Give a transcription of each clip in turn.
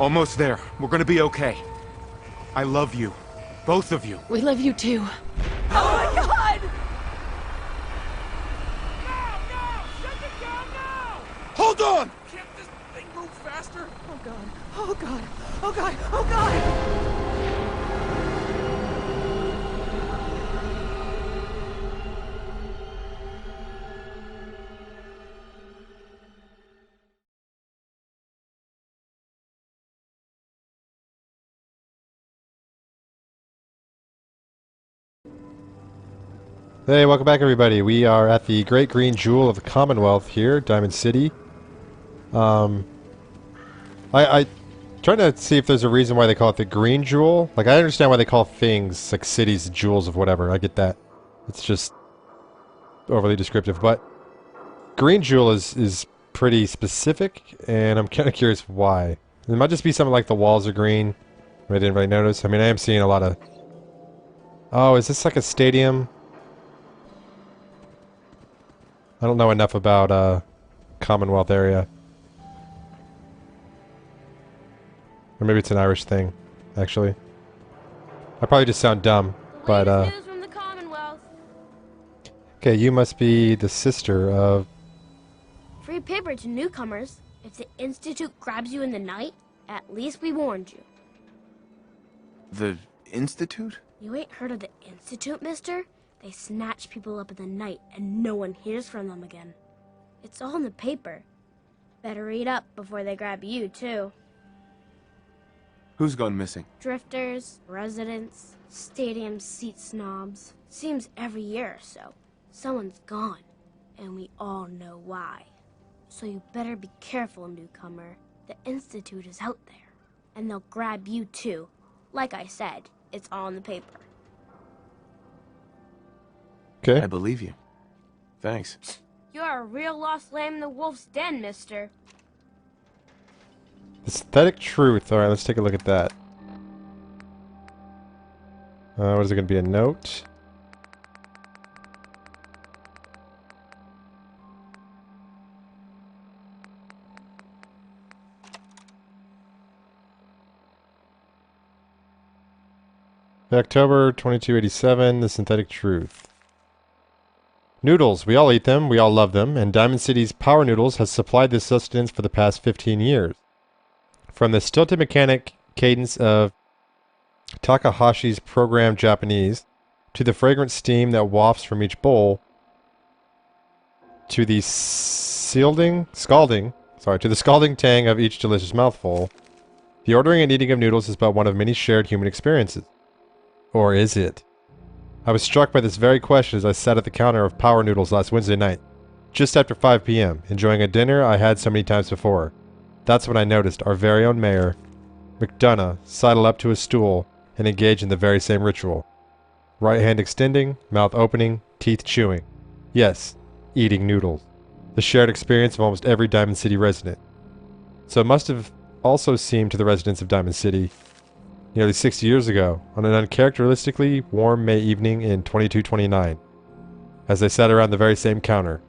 Almost there. We're gonna be okay. I love you. Both of you. We love you too. Oh my god! No! Shut it down now! Hold on! Can't this thing move faster? Oh god. Oh god. Oh god. Oh god! Hey, welcome back everybody. We are at the Great Green Jewel of the Commonwealth here, Diamond City. I trying to see if there's a reason why they call it the Green Jewel. Like, I understand why they call things, like cities, jewels of whatever. I get that. It's just overly descriptive. But Green Jewel is pretty specific, and I'm kind of curious why. It might just be something like the walls are green. I didn't really notice. I mean, I am seeing a lot of... Oh, is this like a stadium? I don't know enough about Commonwealth area. Or maybe it's an Irish thing, actually. I probably just sound dumb, but News from the Commonwealth. okay, you must be the sister of... Free paper to newcomers. If the Institute grabs you in the night, at least we warned you. The Institute? You ain't heard of the Institute, mister? They snatch people up in the night and no one hears from them again. It's all in the paper. Better read up before they grab you, too. Who's gone missing? Drifters, residents, stadium seat snobs. Seems every year or so, someone's gone, and we all know why. So you better be careful, newcomer. The Institute is out there, and they'll grab you too. Like I said, it's all in the paper. Okay. I believe you. Thanks. You're a real lost lamb in the wolf's den, mister. Aesthetic truth. Alright, let's take a look at that. What is it going to be? A note? October 2287, The Synthetic Truth. Noodles. We all eat them, we all love them, and Diamond City's Power Noodles has supplied this sustenance for the past 15 years. From the stilted mechanic cadence of Takahashi's programmed Japanese, to the fragrant steam that wafts from each bowl, to the scalding tang of each delicious mouthful, the ordering and eating of noodles is but one of many shared human experiences. Or is it? I was struck by this very question as I sat at the counter of Power Noodles last Wednesday night, just after 5 p.m., enjoying a dinner I had so many times before. That's when I noticed our very own mayor, McDonough, sidle up to a stool and engage in the very same ritual. Right hand extending, mouth opening, teeth chewing. Yes, eating noodles. The shared experience of almost every Diamond City resident. So it must have also seemed to the residents of Diamond City nearly 60 years ago, on an uncharacteristically warm May evening in 2229, as they sat around the very same counter.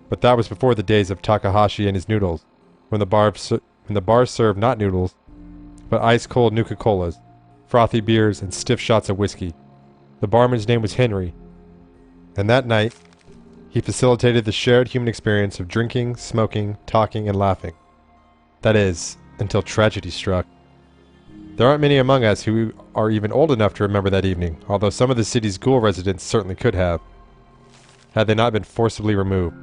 But that was before the days of Takahashi and his noodles, when the bar served not noodles, but ice-cold Nuka-Colas, frothy beers, and stiff shots of whiskey. The barman's name was Henry, and that night, he facilitated the shared human experience of drinking, smoking, talking, and laughing. That is, until tragedy struck. There aren't many among us who are even old enough to remember that evening, although some of the city's ghoul residents certainly could have, had they not been forcibly removed,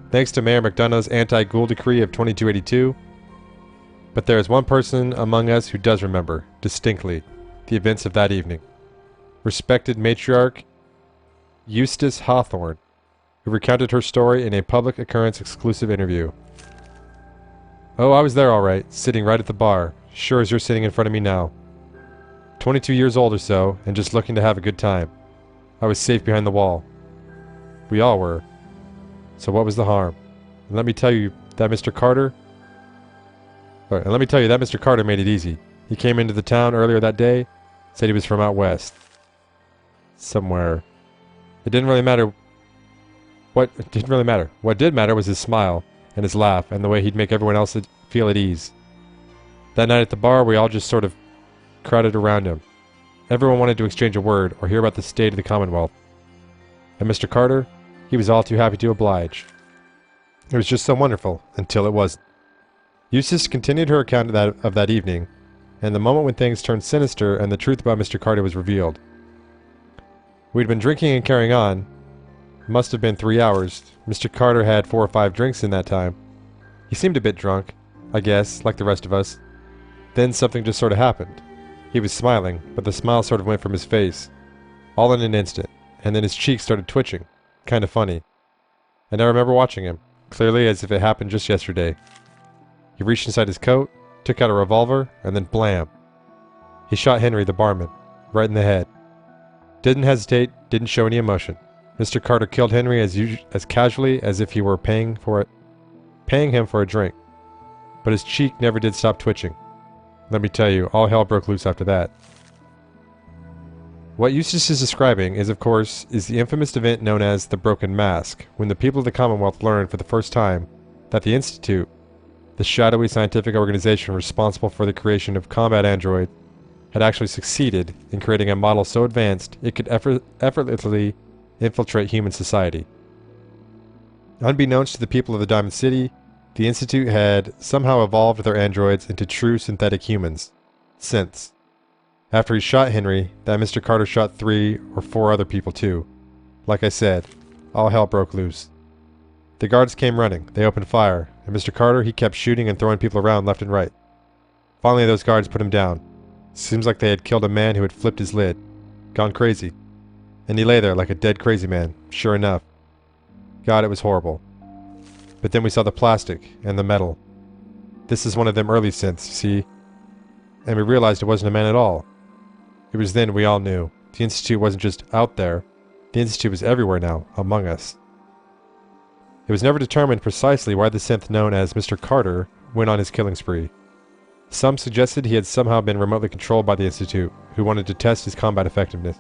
thanks to Mayor McDonough's anti-ghoul decree of 2282. But there is one person among us who does remember, distinctly, the events of that evening. Respected matriarch Eustace Hawthorne, who recounted her story in a public occurrence exclusive interview. Oh, I was there all right, sitting right at the bar, sure as you're sitting in front of me now. 22 years old or so, and just looking to have a good time. I was safe behind the wall. We all were. So what was the harm? And let me tell you that Mr. Carter made it easy. He came into the town earlier that day, said he was from out west. Somewhere. It didn't really matter. What did matter was his smile, and his laugh, and the way he'd make everyone else feel at ease. That night at the bar, we all just sort of crowded around him. Everyone wanted to exchange a word or hear about the state of the Commonwealth. And Mr. Carter, he was all too happy to oblige. It was just so wonderful, until it wasn't. Eustace continued her account of that evening, and the moment when things turned sinister and the truth about Mr. Carter was revealed. We'd been drinking and carrying on. It must have been 3 hours. Mr. Carter had 4 or 5 drinks in that time. He seemed a bit drunk, I guess, like the rest of us. Then something just sort of happened. He was smiling, but the smile sort of went from his face, all in an instant, and then his cheeks started twitching, kind of funny. And I remember watching him, clearly as if it happened just yesterday. He reached inside his coat, took out a revolver, and then blam! He shot Henry, the barman, right in the head. Didn't hesitate, didn't show any emotion. Mr. Carter killed Henry as casually as if he were paying him for a drink. But his cheek never did stop twitching. Let me tell you, all hell broke loose after that. What Eustace is describing is, of course, the infamous event known as the Broken Mask, when the people of the Commonwealth learned for the first time that the Institute, the shadowy scientific organization responsible for the creation of combat androids, had actually succeeded in creating a model so advanced it could effortlessly infiltrate human society. Unbeknownst to the people of the Diamond City, the Institute had somehow evolved their androids into true synthetic humans. Since, after he shot Henry, that Mr. Carter shot 3 or 4 other people too. Like I said, all hell broke loose. The guards came running, they opened fire, and Mr. Carter, he kept shooting and throwing people around left and right. Finally those guards put him down. Seems like they had killed a man who had flipped his lid. Gone crazy. And he lay there like a dead crazy man, sure enough. God, it was horrible. But then we saw the plastic and the metal. This is one of them early synths, see? And we realized it wasn't a man at all. It was then we all knew. The Institute wasn't just out there. The Institute was everywhere now, among us. It was never determined precisely why the synth known as Mr. Carter went on his killing spree. Some suggested he had somehow been remotely controlled by the Institute, who wanted to test his combat effectiveness.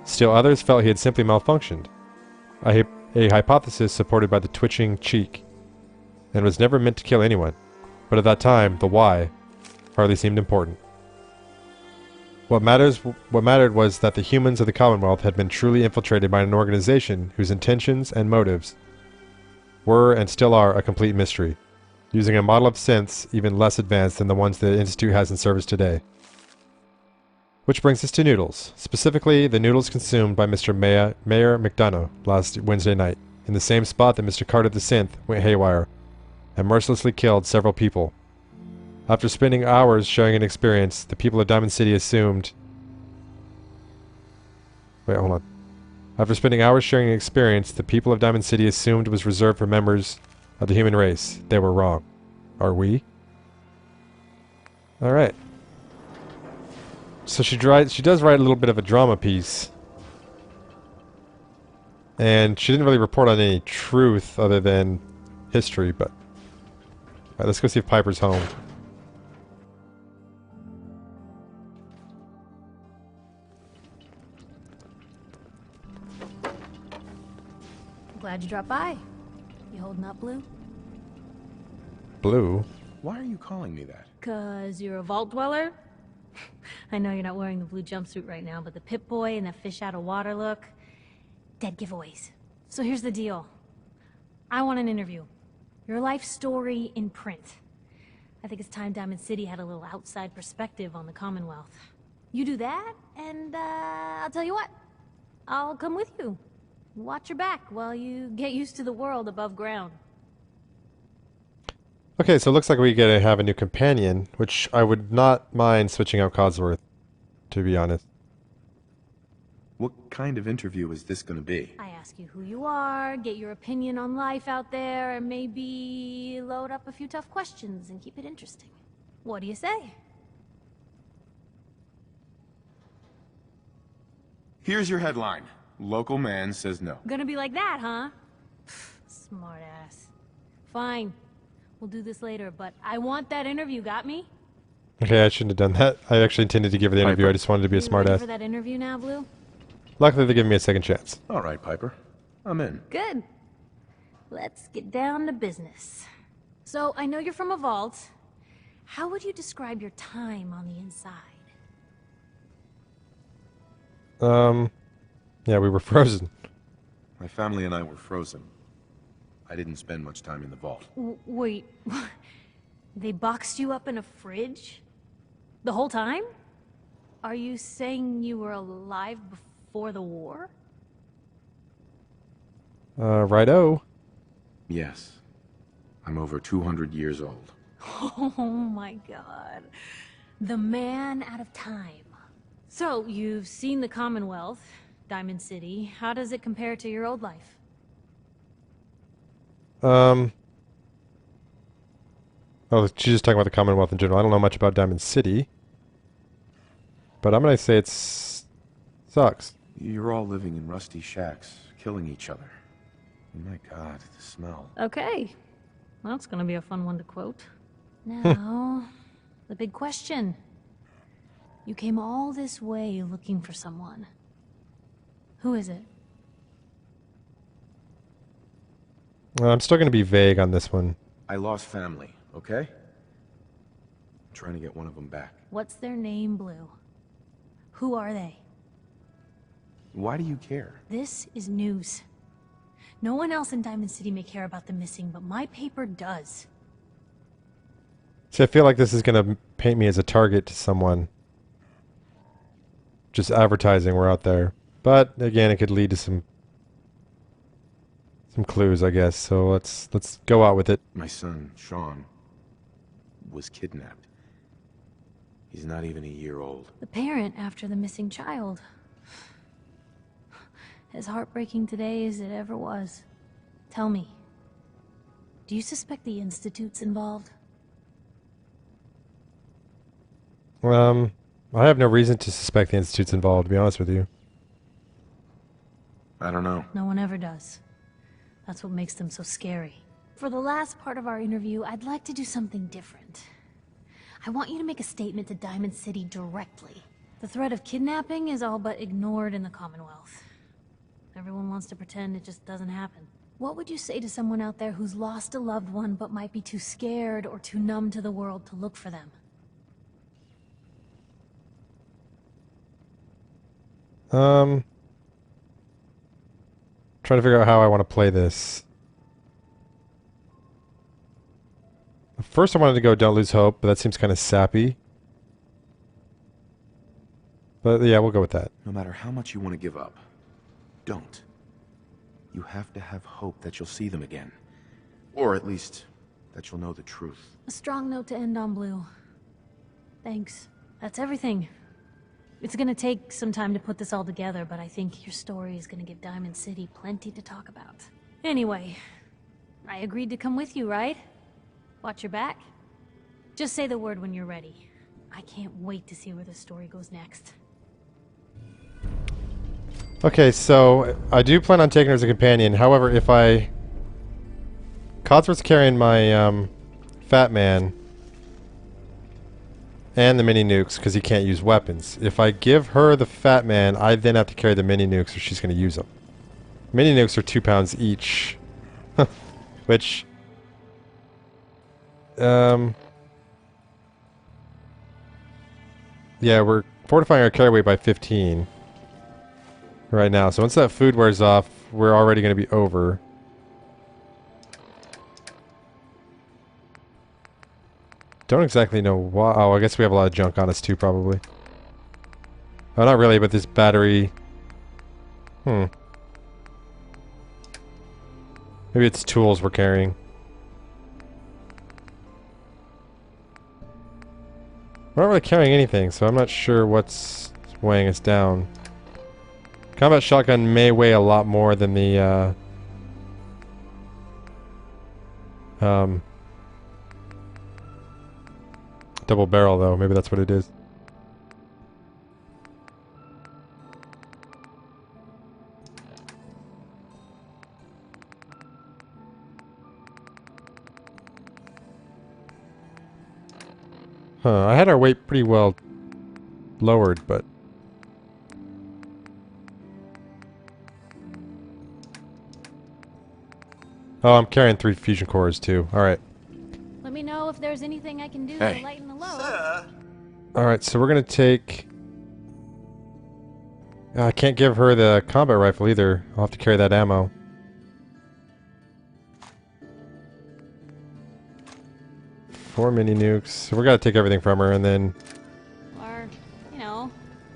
Still others felt he had simply malfunctioned. A hypothesis supported by the twitching cheek, and was never meant to kill anyone, but at that time, the why hardly seemed important. What mattered was that the humans of the Commonwealth had been truly infiltrated by an organization whose intentions and motives were and still are a complete mystery, using a model of synths even less advanced than the ones the Institute has in service today. Which brings us to noodles, specifically the noodles consumed by Mr. Mayor McDonough last Wednesday night, in the same spot that Mr. Carter the Synth went haywire, and mercilessly killed several people. After spending hours sharing an experience, the people of Diamond City assumed... Wait, hold on. After spending hours sharing an experience, the people of Diamond City assumed was reserved for members of the human race. They were wrong. Are we? Alright. So she does write a little bit of a drama piece. And she didn't really report on any truth other than history, but... Alright, let's go see if Piper's home. Glad you dropped by. You holding up, Blue? Blue? Why are you calling me that? 'Cause you're a vault dweller? I know you're not wearing the blue jumpsuit right now, but the Pip-Boy and the fish out of water look... Dead giveaways. So here's the deal. I want an interview. Your life story in print. I think it's time Diamond City had a little outside perspective on the Commonwealth. You do that, and I'll tell you what. I'll come with you. Watch your back while you get used to the world above ground. Okay, so it looks like we get to have a new companion, which I would not mind switching out Codsworth, to be honest. What kind of interview is this going to be? I ask you who you are, get your opinion on life out there, and maybe load up a few tough questions and keep it interesting. What do you say? Here's your headline. Local man says no. Gonna be like that, huh? Smart ass. Fine. We'll do this later, but I want that interview, got me? Okay, I shouldn't have done that. I actually intended to give her the interview, Piper. I just wanted to be a You ready smartass. for that interview now, Blue? Luckily, they're giving me a second chance. All right, Piper. I'm in. Good. Let's get down to business. So, I know you're from a vault. How would you describe your time on the inside? Yeah, we were frozen. My family and I were frozen. I didn't spend much time in the vault. Wait, they boxed you up in a fridge? The whole time? Are you saying you were alive before the war? Righto. Yes. I'm over 200 years old. Oh my god. The man out of time. So, you've seen the Commonwealth, Diamond City. How does it compare to your old life? Oh, she's just talking about the Commonwealth in general. I don't know much about Diamond City. But I'm gonna say it's... sucks. You're all living in rusty shacks, killing each other. Oh my god, the smell. Okay. Well, that's gonna be a fun one to quote. Now, the big question. You came all this way looking for someone. Who is it? I'm still gonna be vague on this one. I lost family, okay? I'm trying to get one of them back. What's their name, Blue? Who are they? Why do you care? This is news. No one else in Diamond City may care about the missing, but my paper does. See, I feel like this is gonna paint me as a target to someone. Just advertising we're out there. But, again, it could lead to some clues, I guess. So let's go out with it. My son, Sean, was kidnapped. He's not even a year old. The parent after the missing child. As heartbreaking today as it ever was. Tell me, do you suspect the Institute's involved? I have no reason to suspect the Institute's involved, to be honest with you. I don't know. No one ever does. That's what makes them so scary. For the last part of our interview, I'd like to do something different. I want you to make a statement to Diamond City directly. The threat of kidnapping is all but ignored in the Commonwealth. Everyone wants to pretend it just doesn't happen. What would you say to someone out there who's lost a loved one but might be too scared or too numb to the world to look for them? Trying to figure out how I want to play this. First I wanted to go Don't Lose Hope, but that seems kind of sappy. But yeah, we'll go with that. No matter how much you want to give up, don't. You have to have hope that you'll see them again. Or at least, that you'll know the truth. A strong note to end on, Blue. Thanks. That's everything. It's gonna take some time to put this all together, but I think your story is gonna give Diamond City plenty to talk about. Anyway, I agreed to come with you, right? Watch your back. Just say the word when you're ready. I can't wait to see where the story goes next. Okay, so I do plan on taking her as a companion. However, if I... Codsworth's carrying my Fat Man and the mini nukes because he can't use weapons. If I give her the Fat Man, I then have to carry the mini nukes or she's going to use them. Mini nukes are 2 pounds each. Which... Yeah, we're fortifying our carry weight by 15 right now. So once that food wears off, we're already going to be over. Don't exactly know why. Oh, I guess we have a lot of junk on us too, probably. Oh, not really, but this battery... Maybe it's tools we're carrying. We're not really carrying anything, so I'm not sure what's weighing us down. Combat shotgun may weigh a lot more than the, double barrel, though. Maybe that's what it is. I had our weight pretty well lowered, but... Oh, I'm carrying 3 fusion cores, too. Alright. Let me know if there's anything I can do Hey. to lighten the load. Sir, Alright, so we're gonna take... I can't give her the combat rifle either. I'll have to carry that ammo. Four mini nukes. So we gotta take everything from her and then... Or, you know,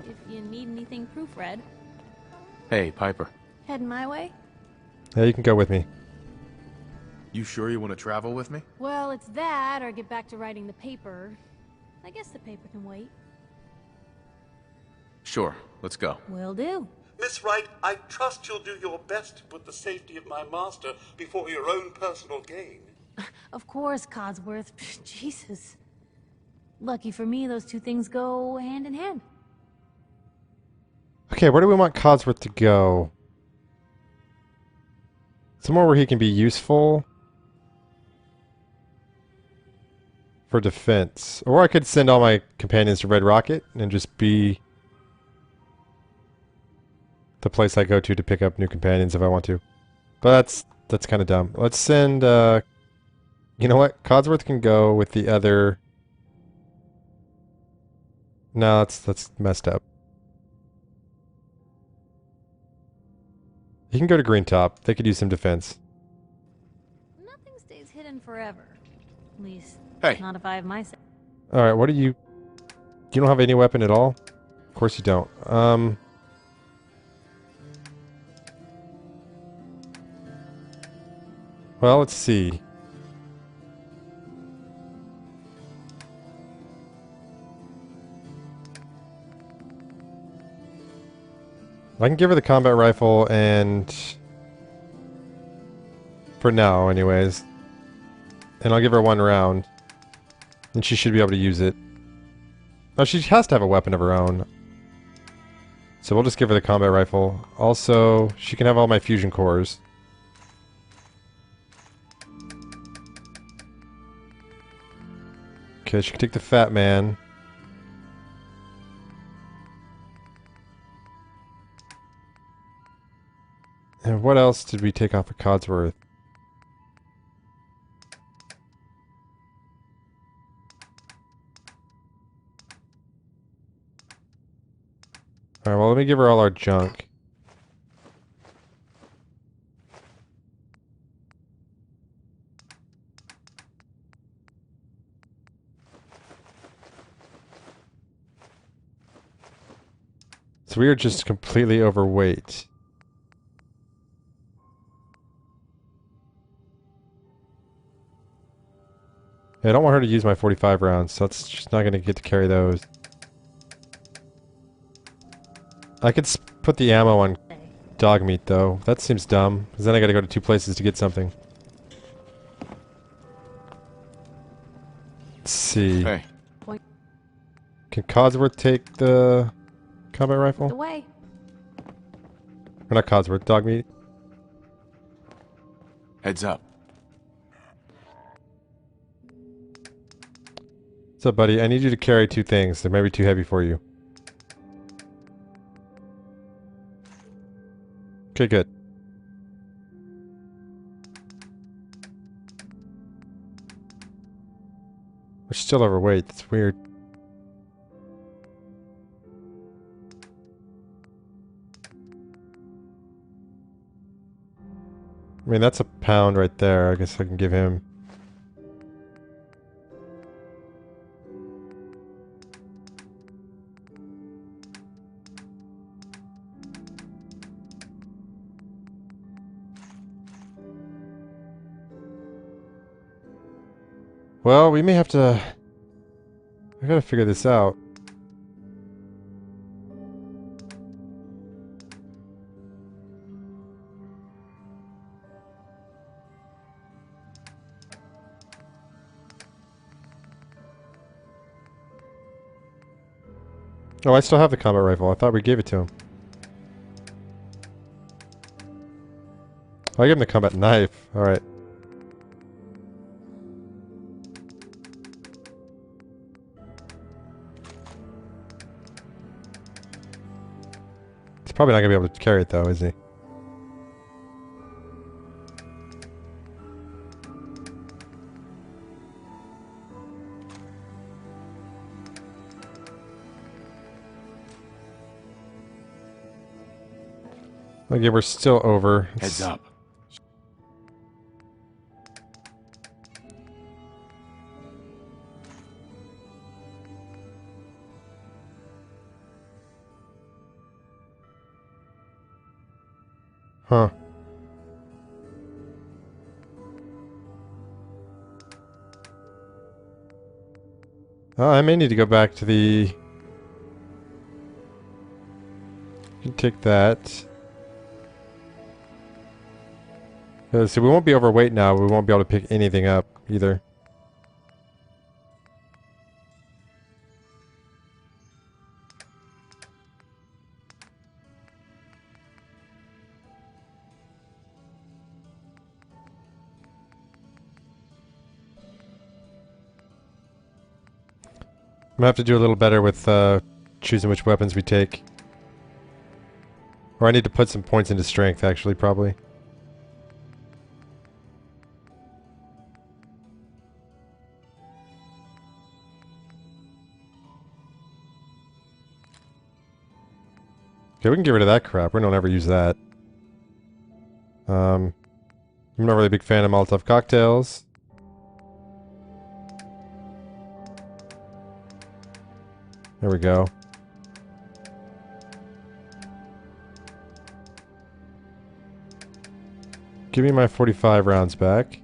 if you need anything proofread. Hey, Piper. Heading my way? Yeah, you can go with me. You sure you want to travel with me? Well, it's that, or get back to writing the paper. I guess the paper can wait. Sure, let's go. Will do. Miss Wright, I trust you'll do your best to put the safety of my master before your own personal gain. Of course, Codsworth. Jesus. Lucky for me, those two things go hand in hand. Okay, where do we want Codsworth to go? Somewhere where he can be useful for defense. Or I could send all my companions to Red Rocket and just be the place I go to pick up new companions if I want to. But that's kind of dumb. Let's send, you know what? Codsworth can go with the other... No, that's messed up. He can go to Green Top. They could use some defense. Nothing stays hidden forever. At least, Hey. not if I have my say. Alright, what do you... You don't have any weapon at all? Of course you don't. Well, let's see. I can give her the combat rifle and... For now, anyways. And I'll give her one round. And she should be able to use it. Oh, she has to have a weapon of her own. So we'll just give her the combat rifle. Also, she can have all my fusion cores. Okay, she can take the Fat Man. And what else did we take off of Codsworth? Alright, well let me give her all our junk. So we are just completely overweight. Yeah, I don't want her to use my 45 rounds, so that's just not going to get to carry those. I could put the ammo on dog meat, though. That seems dumb, because then I gotta go to two places to get something. Let's see. Hey. Can Codsworth take the combat rifle? Away. Or not Codsworth, dog meat. Heads up. What's up, buddy? I need you to carry two things. They may be too heavy for you. Okay, good. We're still overweight. That's weird. I mean, that's a pound right there. I guess I can give him... Well, we may have to... I gotta figure this out. Oh, I still have the combat rifle. I thought we gave it to him. I gave him the combat knife. Alright. He's probably not going to be able to carry it, though, is he? Okay, we're still over. Heads up. Huh. Oh, I may need to go back to the... You can take that. So we won't be overweight now. We won't be able to pick anything up either. I'm gonna have to do a little better with choosing which weapons we take. Or I need to put some points into strength, actually, probably. Okay, we can get rid of that crap. We don't ever use that. I'm not really a big fan of Molotov cocktails. There we go. Give me my 45 rounds back.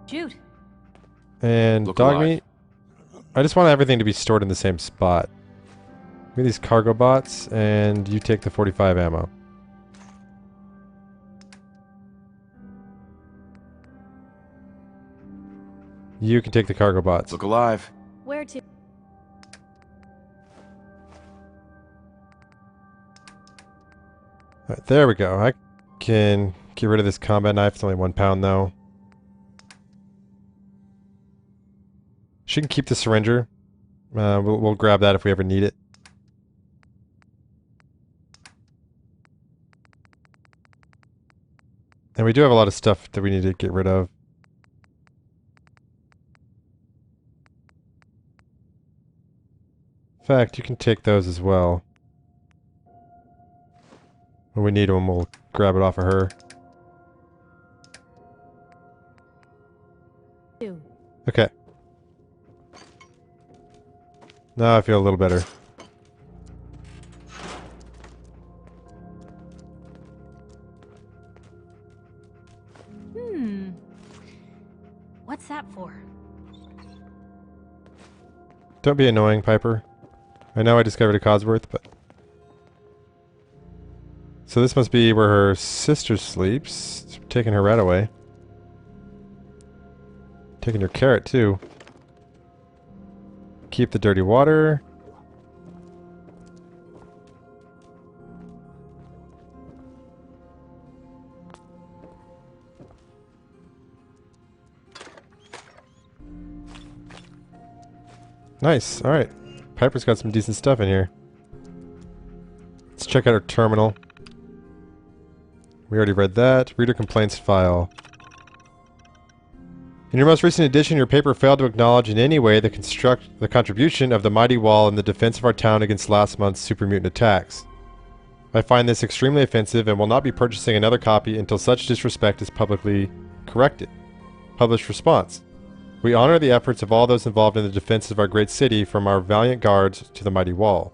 Shoot. And Look dog alive. meat. I just want everything to be stored in the same spot. Give me these cargo bots, and you take the 45 ammo. You can take the cargo bots. Look alive. Where to? Alright, there we go. I can get rid of this combat knife. It's only 1 pound, though. She can keep the syringer. We'll grab that if we ever need it. And we do have a lot of stuff that we need to get rid of. In fact, you can take those as well. When we need them, we'll grab it off of her. Okay. Now I feel a little better. What's that for? Don't be annoying, Piper. I know I discovered a Cosworth, but... So this must be where her sister sleeps. Taking her rat away. Taking her carrot, too. Keep the dirty water. Nice. Alright. Piper's got some decent stuff in here. Let's check out her terminal. We already read that. Reader complaints file. In your most recent edition, your paper failed to acknowledge in any way the contribution of the mighty wall in the defense of our town against last month's super mutant attacks. I find this extremely offensive and will not be purchasing another copy until such disrespect is publicly corrected. Published response. We honor the efforts of all those involved in the defense of our great city, from our valiant guards to the mighty wall.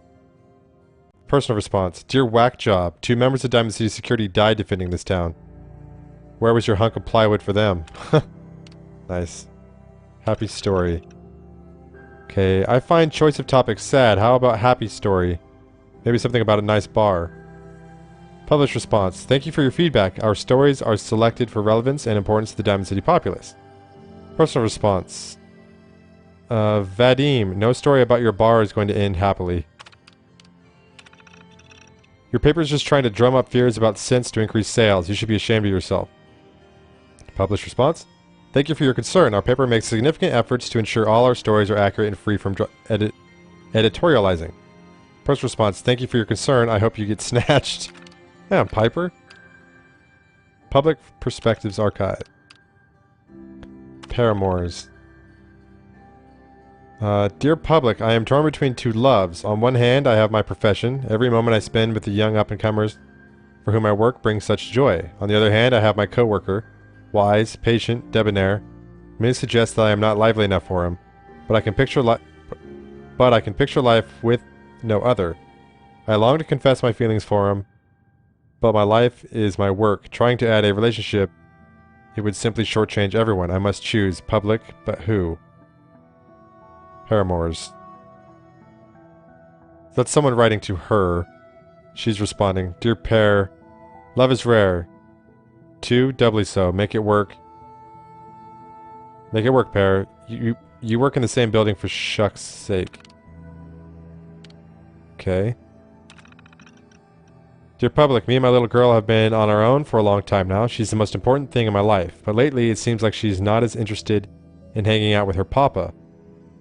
Personal response. Dear whack job, 2 members of Diamond City Security died defending this town. Where was your hunk of plywood for them? Nice. Happy story. Okay, I find choice of topic sad. How about happy story? Maybe something about a nice bar. Published response. Thank you for your feedback. Our stories are selected for relevance and importance to the Diamond City populace. Personal response. Vadim, no story about your bar is going to end happily. Your paper is just trying to drum up fears about scents to increase sales. You should be ashamed of yourself. Published response. Thank you for your concern. Our paper makes significant efforts to ensure all our stories are accurate and free from editorializing. Personal response. Thank you for your concern. I hope you get snatched. Yeah, Piper. Public Perspectives Archive. Paramours. Dear public, I am torn between two loves. On one hand, I have my profession. Every moment I spend with the young up-and-comers for whom I work brings such joy. On the other hand, I have my co-worker. Wise, patient, debonair. Many suggest that I am not lively enough for him. But I can picture life with no other. I long to confess my feelings for him, but my life is my work. Trying to add a relationship, it would simply shortchange everyone. I must choose. Public, but who? Paramours. That's someone writing to her. She's responding. Dear pair, love is rare. Two, doubly so. Make it work. Make it work, pair. You work in the same building for shucks' sake. Okay. Dear public, me and my little girl have been on our own for a long time now. She's the most important thing in my life. But lately, it seems like she's not as interested in hanging out with her papa.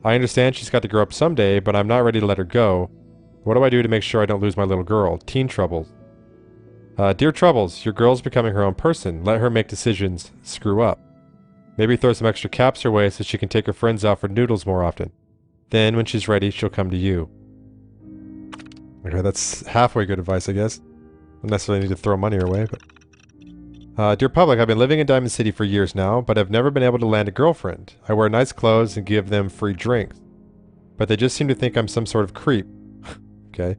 I understand she's got to grow up someday, but I'm not ready to let her go. What do I do to make sure I don't lose my little girl? Teen troubles. Dear Troubles, your girl's becoming her own person. Let her make decisions. Screw up. Maybe throw some extra caps her way so she can take her friends out for noodles more often. Then, when she's ready, she'll come to you. Okay, that's halfway good advice, I guess. Don't necessarily need to throw money her way, but... Dear public, I've been living in Diamond City for years now, but I've never been able to land a girlfriend. I wear nice clothes and give them free drinks. But they just seem to think I'm some sort of creep. Okay.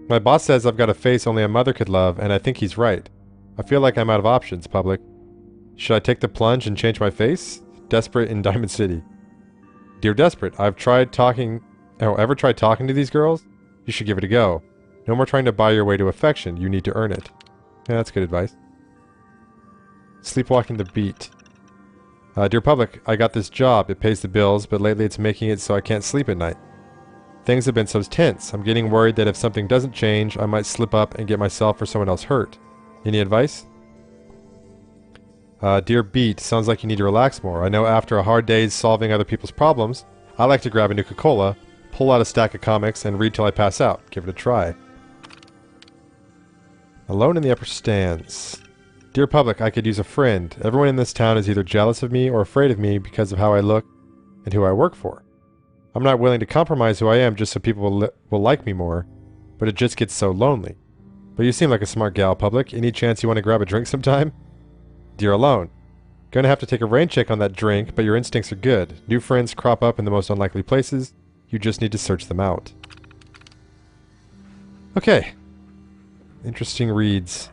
My boss says I've got a face only a mother could love, and I think he's right. I feel like I'm out of options, public. Should I take the plunge and change my face? Desperate in Diamond City. Dear Desperate, ever tried talking to these girls? You should give it a go. No more trying to buy your way to affection. You need to earn it. Yeah, that's good advice. Sleepwalking the beat. Dear public, I got this job. It pays the bills, but lately it's making it so I can't sleep at night. Things have been so tense. I'm getting worried that if something doesn't change, I might slip up and get myself or someone else hurt. Any advice? Dear Beat, sounds like you need to relax more. I know after a hard day solving other people's problems, I like to grab a Nuka-Cola, pull out a stack of comics, and read till I pass out. Give it a try. Alone in the upper stands. Dear public, I could use a friend. Everyone in this town is either jealous of me or afraid of me because of how I look and who I work for. I'm not willing to compromise who I am just so people will like me more, but it just gets so lonely. But you seem like a smart gal, public. Any chance you want to grab a drink sometime? Dear Alone, gonna have to take a rain check on that drink, but your instincts are good. New friends crop up in the most unlikely places. You just need to search them out. Okay. Interesting reads.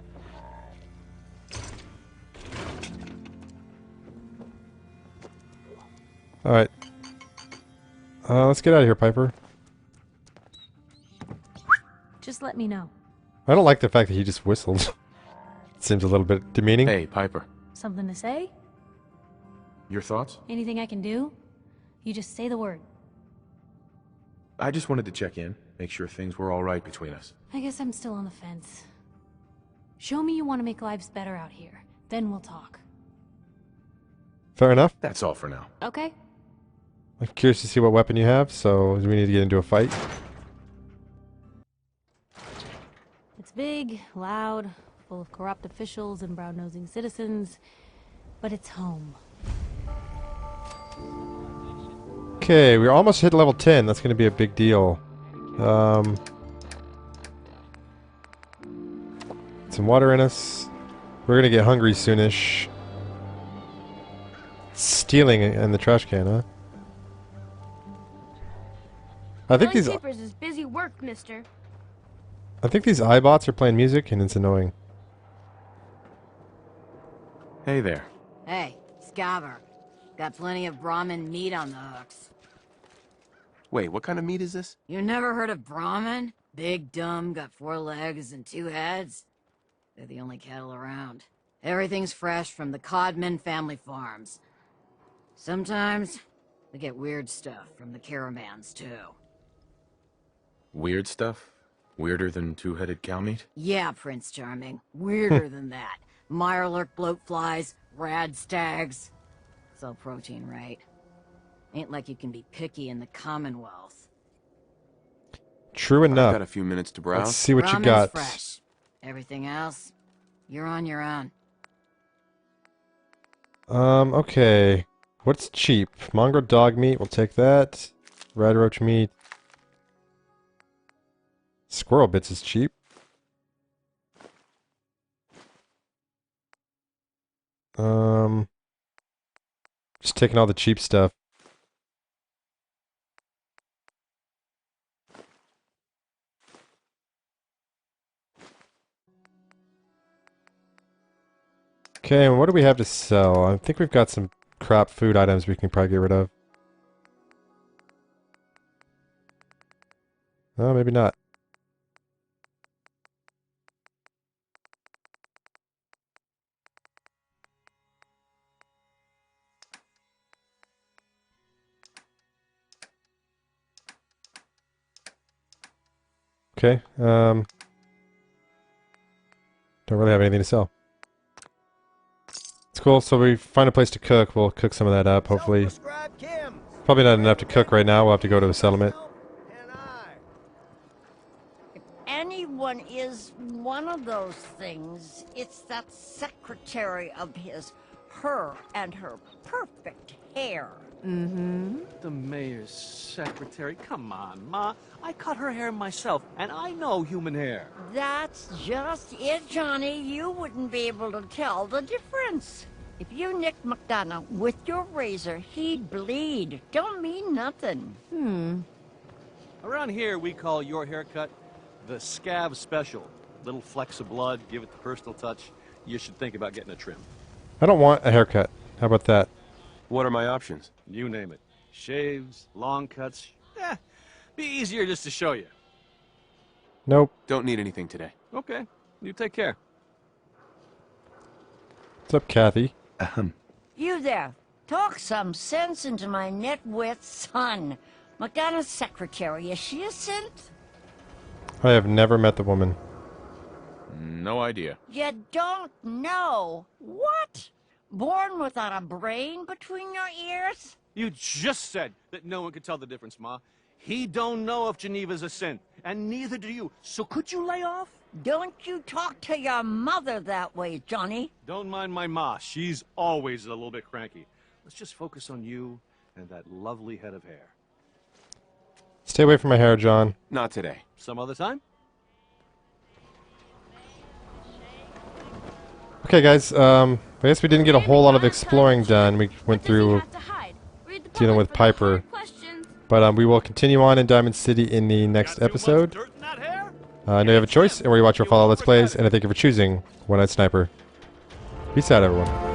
Alright. Let's get out of here, Piper. Just let me know. I don't like the fact that he just whistled. It seems a little bit demeaning. Hey, Piper. Something to say? Your thoughts? Anything I can do? You just say the word. I just wanted to check in, make sure things were all right between us. I guess I'm still on the fence. Show me you want to make lives better out here. Then we'll talk. Fair enough. That's all for now. Okay. I'm curious to see what weapon you have, so we need to get into a fight. It's big, loud, full of corrupt officials and brown-nosing citizens, but it's home. Okay, we're almost hit level 10. That's going to be a big deal. Some water in us. We're going to get hungry soonish. Stealing in the trash can, huh? I think these Papers is busy work, mister. I think these iBots are playing music and it's annoying. Hey there. Hey, Scabber. Got plenty of Brahmin meat on the hooks. Wait, what kind of meat is this? You never heard of Brahmin? Big, dumb, got 4 legs and 2 heads. They're the only cattle around. Everything's fresh from the Codman family farms. Sometimes, we get weird stuff from the caravans, too. Weird stuff? Weirder than 2-headed cow meat? Yeah, Prince Charming. Weirder than that. Mirelurk bloatflies, rad stags. It's all protein, right? Ain't like you can be picky in the Commonwealth. True enough. I've got a few minutes to browse. Let's see what you Ramen's got. fresh. Everything else, you're on your own. Okay. What's cheap? Mongrel dog meat, we'll take that. Red roach meat. Squirrel bits is cheap. Just taking all the cheap stuff. Okay, and what do we have to sell? I think we've got some crap food items we can probably get rid of. Oh, maybe not. Okay, don't really have anything to sell. It's cool, so we find a place to cook, we'll cook some of that up, hopefully. Probably not enough to cook right now, we'll have to go to a settlement. If anyone is one of those things, it's that secretary of his. Her and her perfect hair. Mm-hmm. The mayor's secretary. Come on, Ma. I cut her hair myself, and I know human hair. That's just it, Johnny. You wouldn't be able to tell the difference. If you nicked McDonough with your razor, he'd bleed. Don't mean nothing. Around here, we call your haircut the scab special. Little flecks of blood, give it the personal touch. You should think about getting a trim. I don't want a haircut. How about that? What are my options? You name it. Shaves, long cuts. Be easier just to show you. Nope. Don't need anything today. Okay, you take care. What's up, Kathy? You there. Talk some sense into my nitwit son. McDonough's secretary, is she a synth? I have never met the woman. No idea. You don't know? What? Born without a brain between your ears? You just said that no one could tell the difference, Ma. He don't know if Geneva's a synth, and neither do you. So could you lay off? Don't you talk to your mother that way, Johnny. Don't mind my Ma. She's always a little bit cranky. Let's just focus on you and that lovely head of hair. Stay away from my hair, John. Not today. Some other time? Okay, guys, I guess we didn't get a whole lot of exploring done. We went through dealing with Piper. But we will continue on in Diamond City in the next episode. I know you have a choice, and where you watch or follow Let's Plays, and I thank you for choosing One Night Sniper. Peace out, everyone.